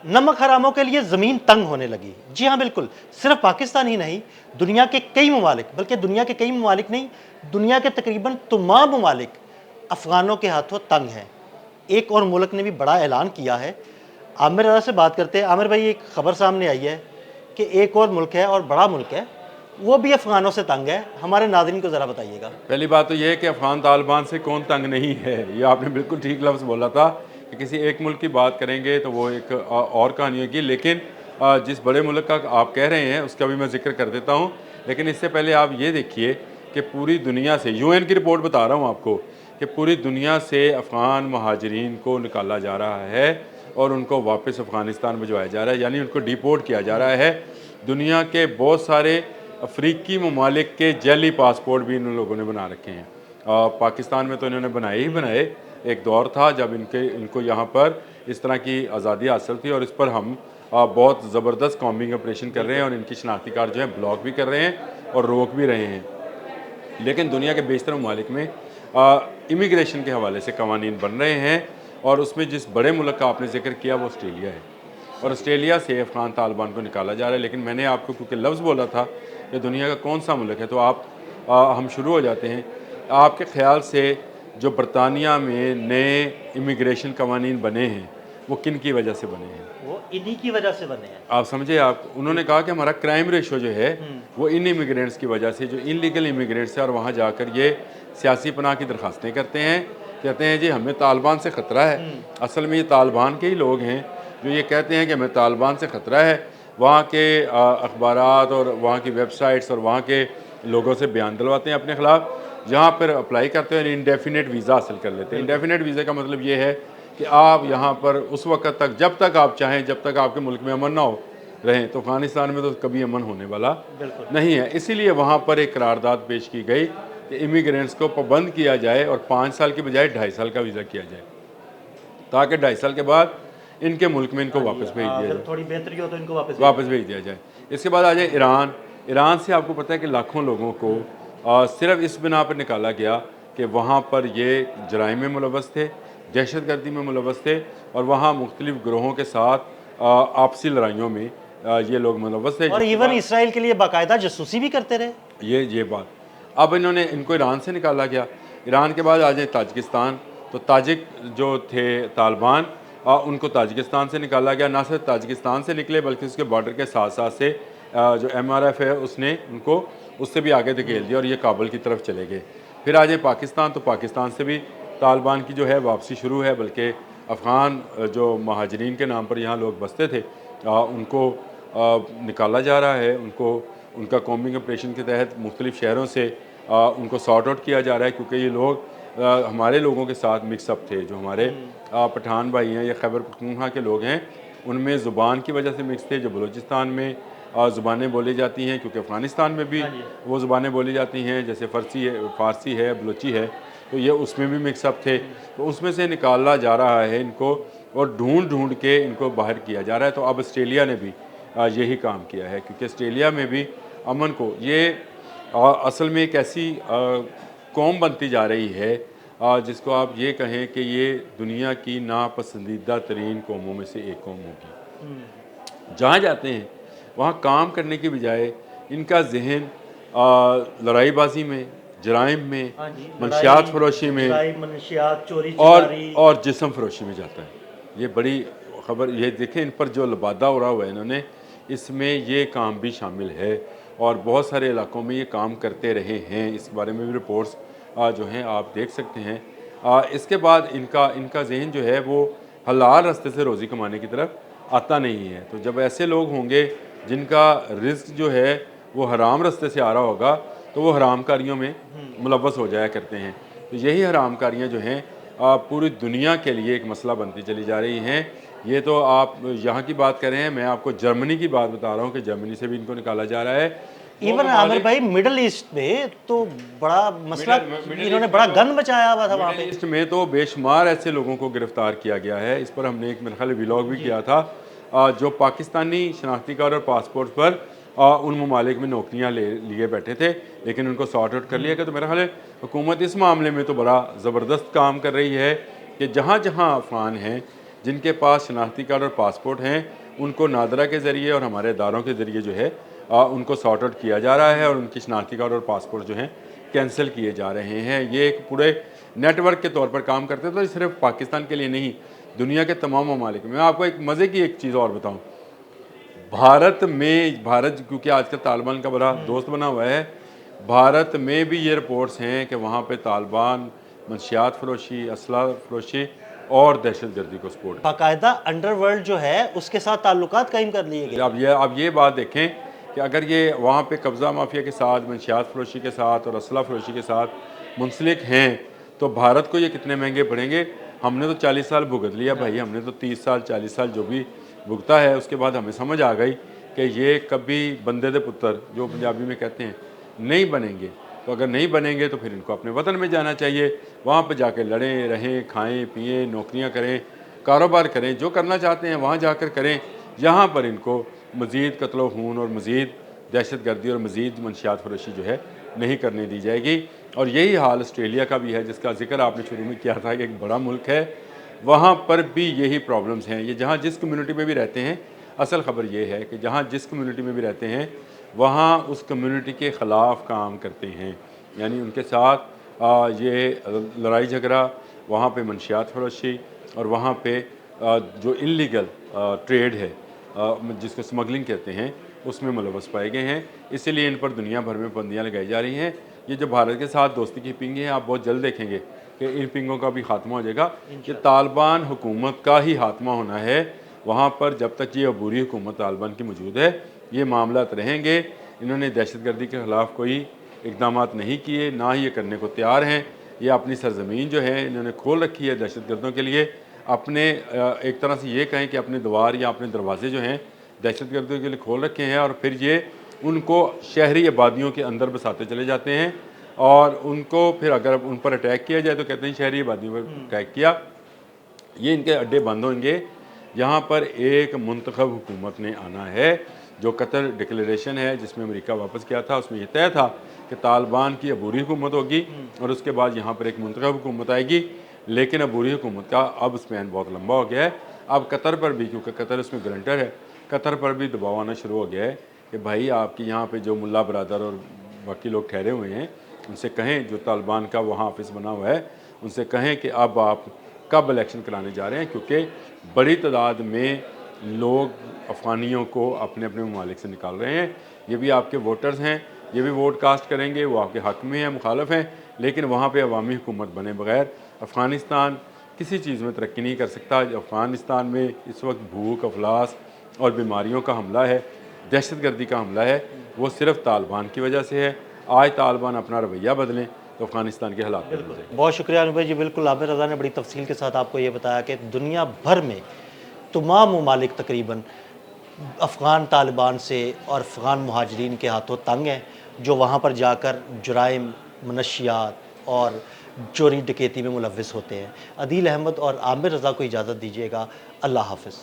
नमक हरामों के लिए ज़मीन तंग होने लगी। जी हाँ, बिल्कुल। सिर्फ पाकिस्तान ही नहीं, दुनिया के कई ममालिक, बल्कि दुनिया के कई ममालिक नहीं, दुनिया के तकरीबन तमाम ममालिक अफ़गानों के हाथों तंग हैं। एक और मुल्क ने भी बड़ा ऐलान किया है। आमिर ज़रा से बात करते हैं। आमिर भाई, एक ख़बर सामने आई है कि एक और मुल्क है और बड़ा मुल्क है, वो भी अफ़गानों से तंग है। हमारे नाज़रीन को ज़रा बताइएगा। पहली बात तो ये है कि अफ़गान तालिबान से कौन तंग नहीं है, ये आपने बिल्कुल ठीक लफ्ज़ बोला था कि किसी एक मुल्क की बात करेंगे तो वो एक और कहानी होगी। लेकिन जिस बड़े मुल्क का आप कह रहे हैं उसका भी मैं ज़िक्र कर देता हूँ। लेकिन इससे पहले आप ये देखिए कि पूरी दुनिया से, यूएन की रिपोर्ट बता रहा हूँ आपको, कि पूरी दुनिया से अफ़गान महाजरीन को निकाला जा रहा है और उनको वापस अफ़गानिस्तान भिजवाया जा रहा है, यानी उनको डिपोर्ट किया जा रहा है। दुनिया के बहुत सारे अफ्रीकी ममालिक के जैली पासपोर्ट भी इन लोगों ने बना रखे हैं। पाकिस्तान में तो इन्होंने बनाए ही बनाए। एक दौर था जब इनको यहाँ पर इस तरह की आज़ादी हासिल थी और इस पर हम बहुत ज़बरदस्त कॉम्बिंग ऑपरेशन कर रहे हैं और इनकी शनाख्ती कार्ड जो है ब्लॉक भी कर रहे हैं और रोक भी रहे हैं। लेकिन दुनिया के बेशतर ममालिक में इमिग्रेशन के हवाले से कवानीन बन रहे हैं और उसमें जिस बड़े मुल्क का आपने जिक्र किया वो ऑस्ट्रेलिया है और ऑस्ट्रेलिया से अफ़गान तालिबान को निकाला जा रहा है। लेकिन मैंने आपको क्योंकि लफ्ज़ बोला था कि दुनिया का कौन सा मुल्क है, तो हम शुरू हो जाते हैं। आपके ख़्याल से जो बरतानिया में नए इमिग्रेशन कवानीन बने हैं वो किन की वजह से बने हैं? वो इन्हीं की वजह से बने हैं। आप समझे, आप उन्होंने कहा कि हमारा क्राइम रेशो जो है वो इन इमिग्रेंट्स की वजह से, जो इनलीगल इमिग्रेंट्स हैं और वहाँ जाकर ये सियासी पनाह की दरख्वास्तें करते हैं, कहते हैं जी हमें तालिबान से ख़तरा है। असल में ये तालिबान के ही लोग हैं जो ये कहते हैं कि हमें तालिबान से ख़तरा है। वहाँ के अखबारात और वहाँ की वेबसाइट्स और वहाँ के लोगों से बयान दिलवाते हैं अपने ख़िलाफ़, जहाँ पर अप्लाई करते हैं इंडेफिनेट वीज़ा हासिल कर लेते हैं। इंडेफिनेट वीज़ा का मतलब ये है कि आप यहाँ पर उस वक्त तक, जब तक आप चाहें, जब तक आपके मुल्क में अमन ना हो रहें। तो अफ़गानिस्तान में तो कभी अमन होने वाला नहीं है। इसीलिए वहाँ पर एक करारदाद पेश की गई कि इमिग्रेंट्स को पाबंद किया जाए और 5 साल की बजाय 2.5 साल का वीज़ा किया जाए, ताकि 2.5 साल के बाद इनके मुल्क में इनको वापस भेज दिया जाए, थोड़ी बेहतरी हो तो इनको वापस भेज दिया जाए। इसके बाद आ जाए ईरान। ईरान से आपको पता है कि लाखों लोगों को सिर्फ इस बिना पर निकाला गया कि वहाँ पर ये जराइम में मुलव्वस थे, दहशतगर्दी में मुलव्वस थे और वहाँ मुख्तलिफ ग्रोहों के साथ आपसी लड़ाइयों में ये लोग मुलव्वस थे। और इवन इसराइल के लिए बाकायदा जासूसी भी करते रहे। ये बात, अब इनको ईरान से निकाला गया। ईरान के बाद आ जाए ताजिकिस्तान, तो ताजिक जो थे तालिबान, उनको ताजिकिस्तान से निकाला गया। ना सिर्फ ताजिकिस्तान से निकले बल्कि उसके बॉर्डर के साथ साथ से जो MRF है उसने उनको उससे भी आगे धकेल दिया और ये काबुल की तरफ चले गए। फिर आ जाए पाकिस्तान, तो पाकिस्तान से भी तालिबान की जो है वापसी शुरू है, बल्कि अफ़गान जो महाजरीन के नाम पर यहाँ लोग बसते थे उनको निकाला जा रहा है। उनका कॉम्बिंग ऑपरेशन के तहत मुख्तलिफ़ शहरों से उनको सॉर्ट आउट किया जा रहा है, क्योंकि ये लोग हमारे लोगों के साथ मिक्सअप थे। जो हमारे पठान भाई हैं या खैबर पख्तूनख्वा के लोग हैं, उनमें ज़ुबान की वजह से मिक्स थे। जो बलूचिस्तान में ज़ुबानें बोली जाती हैं, क्योंकि अफ़गानिस्तान में भी वो ज़ुबानें बोली जाती हैं, जैसे फ़ारसी है, बलूची है, तो ये उसमें भी मिक्सअप थे। तो उसमें से निकाला जा रहा है इनको और ढूंढ के इनको बाहर किया जा रहा है। तो अब ऑस्ट्रेलिया ने भी यही काम किया है, क्योंकि ऑस्ट्रेलिया में भी अमन को, ये असल में एक ऐसी कौम बनती जा रही है जिसको आप ये कहें कि ये दुनिया की नापसंदीदा तरीन कौमों में से एक कौम होगी। जहाँ जाते हैं वहाँ काम करने की बजाय इनका जहन लड़ाईबाजी में, जराइम में, मनशियात फरोशी में और जिस्म फरोशी में जाता है। ये बड़ी खबर, ये देखें इन पर जो लबादा उड़ा हुआ है इन्होंने, इसमें ये काम भी शामिल है और बहुत सारे इलाकों में ये काम करते रहे हैं। इस बारे में भी रिपोर्ट्स जो हैं आप देख सकते हैं। इसके बाद इनका जहन जो है वो हलाल रास्ते से रोज़ी कमाने की तरफ आता नहीं है। तो जब ऐसे लोग होंगे जिनका रिस्क जो है वो हराम रास्ते से आ रहा होगा, तो वो हराम कारियों में मुलव्वस हो जाया करते हैं। तो यही हराम कारियाँ जो हैं पूरी दुनिया के लिए एक मसला बनती चली जा रही हैं। ये तो आप यहाँ की बात कर रहे हैं, मैं आपको जर्मनी की बात बता रहा हूँ कि जर्मनी से भी इनको निकाला जा रहा है। इवन आमिर भाई मिडल ईस्ट में तो बड़ा मसला, इन्होंने बड़ा गंद मचाया हुआ था वहाँ पे। ईस्ट में तो बेशुमार ऐसे लोगों को गिरफ्तार किया गया है। इस पर हमने एक मेरे ख्याल व्लॉग भी किया था, जो पाकिस्तानी शनाख्ती कार्ड और पासपोर्ट पर उन ममालिक में नौकरियाँ लिए बैठे थे, लेकिन उनको सॉर्ट आउट कर लिया गया। तो मेरा ख्याल है हुकूमत इस मामले में तो बड़ा ज़बरदस्त काम कर रही है कि जहाँ जहाँ अफ़गान हैं जिनके पास शनाख्ती कार्ड और पासपोर्ट हैं उनको नादरा के ज़रिए और हमारे इदारों के ज़रिए जो है उनको सॉर्ट आउट किया जा रहा है और उनकी शनाख्ती कार्ड और पासपोर्ट जो हैं कैंसिल किए जा रहे हैं। ये एक पूरे नेटवर्क के तौर पर काम करते हैं, तो सिर्फ पाकिस्तान के लिए नहीं, दुनिया के तमाम ममालिक में। मैं आपको एक मज़े की एक चीज़ और बताऊँ, भारत क्योंकि आजकल तालिबान का बड़ा दोस्त बना हुआ है, भारत में भी ये रिपोर्ट्स हैं कि वहाँ पे तालिबान मंशियात फरोशी, असला फरोशी और दहशतगर्दी को सपोर्ट। बाकायदा अंडरवर्ल्ड जो है उसके साथ ताल्लुकात कायम कर लिए गए। अब ये बात देखें कि अगर ये वहाँ पे कब्ज़ा माफिया के साथ, मंशियात फरोशी के साथ और असला फरोशी के साथ मुंसलिक हैं तो भारत को ये कितने महंगे पड़ेंगे। हमने तो 40 साल भुगत लिया भाई, हमने तो 30 साल 40 साल जो भी भुगता है, उसके बाद हमें समझ आ गई कि ये कभी बंदे दे पुत्र जो पंजाबी में कहते हैं नहीं बनेंगे। तो अगर नहीं बनेंगे तो फिर इनको अपने वतन में जाना चाहिए, वहाँ पर जाके लड़ें, रहें, खाएँ पिएँ, नौकरियाँ करें, कारोबार करें, जो करना चाहते हैं वहाँ जाकर करें। यहाँ पर इनको मज़ीद कत्ल खून और मज़ीद दहशतगर्दी और मज़ीद मंशियात फरोशी जो है नहीं करने दी जाएगी। और यही हाल ऑस्ट्रेलिया का भी है, जिसका जिक्र आपने शुरू में किया था कि एक बड़ा मुल्क है, वहाँ पर भी यही प्रॉब्लम्स हैं। ये जहाँ जिस कम्युनिटी में भी रहते हैं, असल ख़बर ये है कि जहाँ जिस कम्युनिटी में भी रहते हैं वहाँ उस कम्युनिटी के ख़िलाफ़ काम करते हैं, यानी उनके साथ ये लड़ाई झगड़ा, वहाँ पे मंशियात फरोशी और वहाँ पे जो इल्लीगल ट्रेड है जिसको स्मगलिंग कहते हैं उसमें मुलव्वस पाए गए हैं। इसीलिए इन पर दुनिया भर में पाबंदियाँ लगाई जा रही हैं। ये जो भारत के साथ दोस्ती की पिंगें हैं, आप बहुत जल्द देखेंगे कि इन पिंगों का भी खात्मा हो जाएगा। कि तालिबान हुकूमत का ही खात्मा होना है वहाँ पर, जब तक ये अबूरी हुकूमत तालिबान की मौजूद है ये मामला रहेंगे। इन्होंने दहशतगर्दी के ख़िलाफ़ कोई इकदाम नहीं किए, ना ही ये करने को तैयार हैं। ये अपनी सरजमीन जो है इन्होंने खोल रखी है दहशतगर्दों के लिए। अपने एक तरह से ये कहें कि अपने द्वार या अपने दरवाजे जो हैं दहशतगर्दियों के लिए खोल रखे हैं और फिर ये उनको शहरी आबादियों के अंदर बसाते चले जाते हैं और उनको फिर अगर उन पर अटैक किया जाए तो कहते हैं शहरी आबादियों पर अटैक किया। ये इनके अड्डे बंद होंगे। यहाँ पर एक मुंतखब हुकूमत ने आना है। जो कतर डिक्लेरेशन है जिसमें अमेरिका वापस किया था उसमें यह तय था कि तालिबान की अबूरी हुकूमत होगी और उसके बाद यहाँ पर एक मुंतखब हुकूमत आएगी। लेकिन अबूरी हुकूमत का अब स्पैन बहुत लंबा हो गया है। अब कतर पर भी, क्योंकि कतर उसमें गारंटर है, कतर पर भी दबाव आना शुरू हो गया है कि भाई आपकी यहाँ पे जो मुल्ला बरादर और बाकी लोग ठहरे हुए हैं उनसे कहें, जो तालिबान का वहाँ ऑफिस बना हुआ है उनसे कहें कि अब आप कब इलेक्शन कराने जा रहे हैं, क्योंकि बड़ी तादाद में लोग अफ़गानियों को अपने अपने ममालिक से निकाल रहे हैं। ये भी आपके वोटर्स हैं, ये भी वोट कास्ट करेंगे, वो आपके हक़ में हैं, मुखालफ हैं, लेकिन वहाँ पे अवामी हुकूमत बने बगैर अफ़गानिस्तान किसी चीज़ में तरक्की नहीं कर सकता। अफ़गानिस्तान में इस वक्त भूख, अफलास और बीमारियों का हमला है, दहशतगर्दी का हमला है, वो सिर्फ तालिबान की वजह से है। आज तालिबान अपना रवैया बदलें तो अफ़गानिस्तान के हालात बदल जाएंगे। बहुत शुक्रिया अनुभव जी। बिल्कुल आमिर रज़ा ने बड़ी तफसील के साथ आपको ये बताया कि दुनिया भर में तमाम ममालिक तकरीबन अफ़गान तालिबान से और अफ़गान मुहाजिरीन के हाथों तंग हैं, जो वहाँ पर जाकर जुराइम, मनशियात और चोरी डकैती में मुलव्वस होते हैं। अदील अहमद और आमिर रज़ा को इजाज़त दीजिएगा। अल्लाह हाफ़िज़।